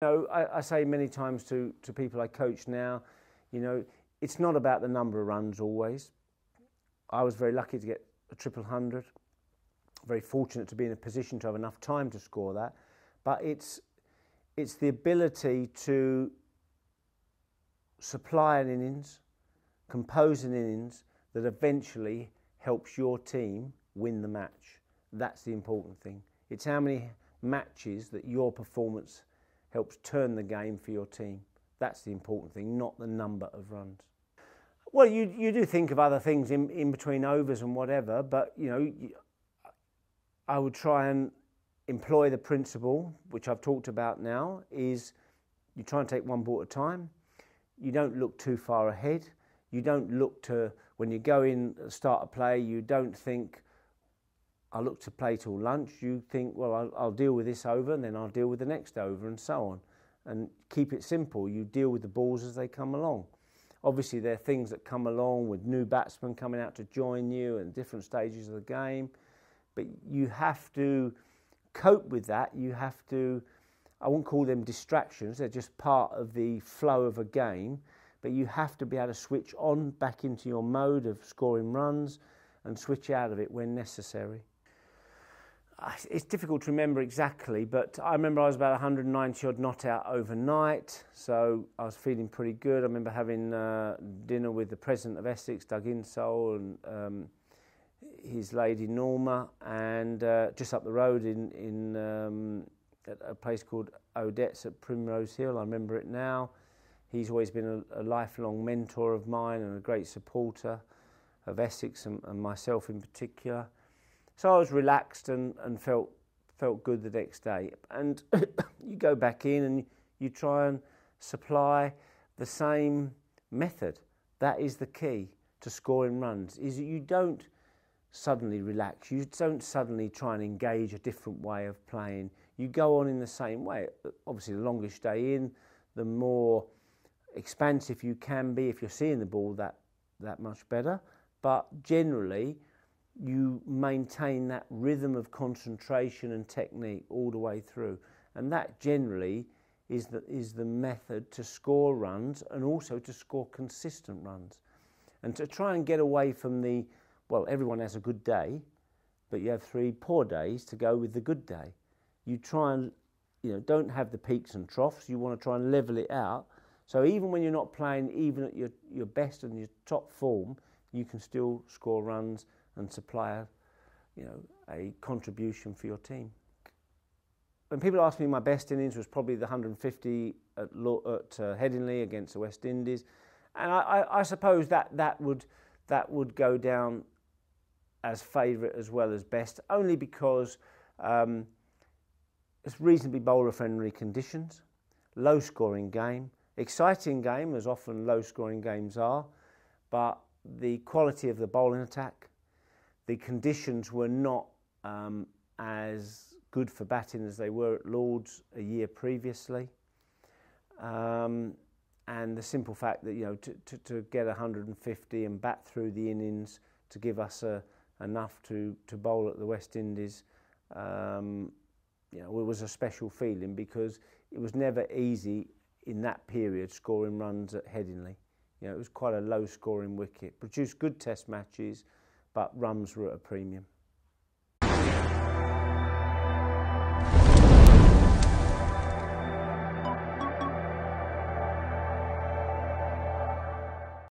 know, I say many times to people I coach now, you know, it's not about the number of runs always. I was very lucky to get a 100, very fortunate to be in a position to have enough time to score that, but it's the ability to supply an innings, compose an innings that eventually helps your team win the match. That's the important thing. It's how many matches that your performance helps turn the game for your team. That's the important thing, not the number of runs. Well, you do think of other things in between overs and whatever, but you know, I would try and employ the principle, which I've talked about now, is you try and take one ball at a time. You don't look too far ahead. You don't look to, when you go in, start a play, you don't think, I'll look to play till lunch. You think, well, I'll deal with this over and then I'll deal with the next over and so on. And keep it simple. You deal with the balls as they come along. Obviously, there are things that come along with new batsmen coming out to join you and different stages of the game. But you have to cope with that. You have to, I won't call them distractions. They're just part of the flow of a game. But you have to be able to switch on back into your mode of scoring runs and switch out of it when necessary. It's difficult to remember exactly, but I remember I was about 190 odd not out overnight, so I was feeling pretty good. I remember having dinner with the president of Essex, Doug Insole, and his lady Norma, and just up the road at a place called Odette's at Primrose Hill. I remember it now. He's always been a lifelong mentor of mine and a great supporter of Essex and myself in particular. So I was relaxed and felt good the next day. And you go back in and you try and supply the same method. That is the key to scoring runs, is that you don't suddenly relax. You don't suddenly try and engage a different way of playing. You go on in the same way. Obviously, the longer you stay in, the more expansive you can be. If you're seeing the ball that much better. But generally, you maintain that rhythm of concentration and technique all the way through. And that generally is the method to score runs and also to score consistent runs. And to try and get away from well, everyone has a good day, but you have 3 poor days to go with the good day. You try and, don't have the peaks and troughs. You want to try and level it out. So even when you're not playing, even at your best and your top form, you can still score runs and supply a contribution for your team. When people ask me, my best innings was probably the 150 at Headingley against the West Indies, and I suppose that would go down as favourite as well as best, only because it's reasonably bowler-friendly conditions, low-scoring game, exciting game, as often low-scoring games are, but the quality of the bowling attack, the conditions were not as good for batting as they were at Lord's a year previously. And the simple fact that, to get 150 and bat through the innings to give us enough to bowl at the West Indies, it was a special feeling, because it was never easy in that period scoring runs at Headingley. It was quite a low-scoring wicket. Produced good test matches, but runs were at a premium.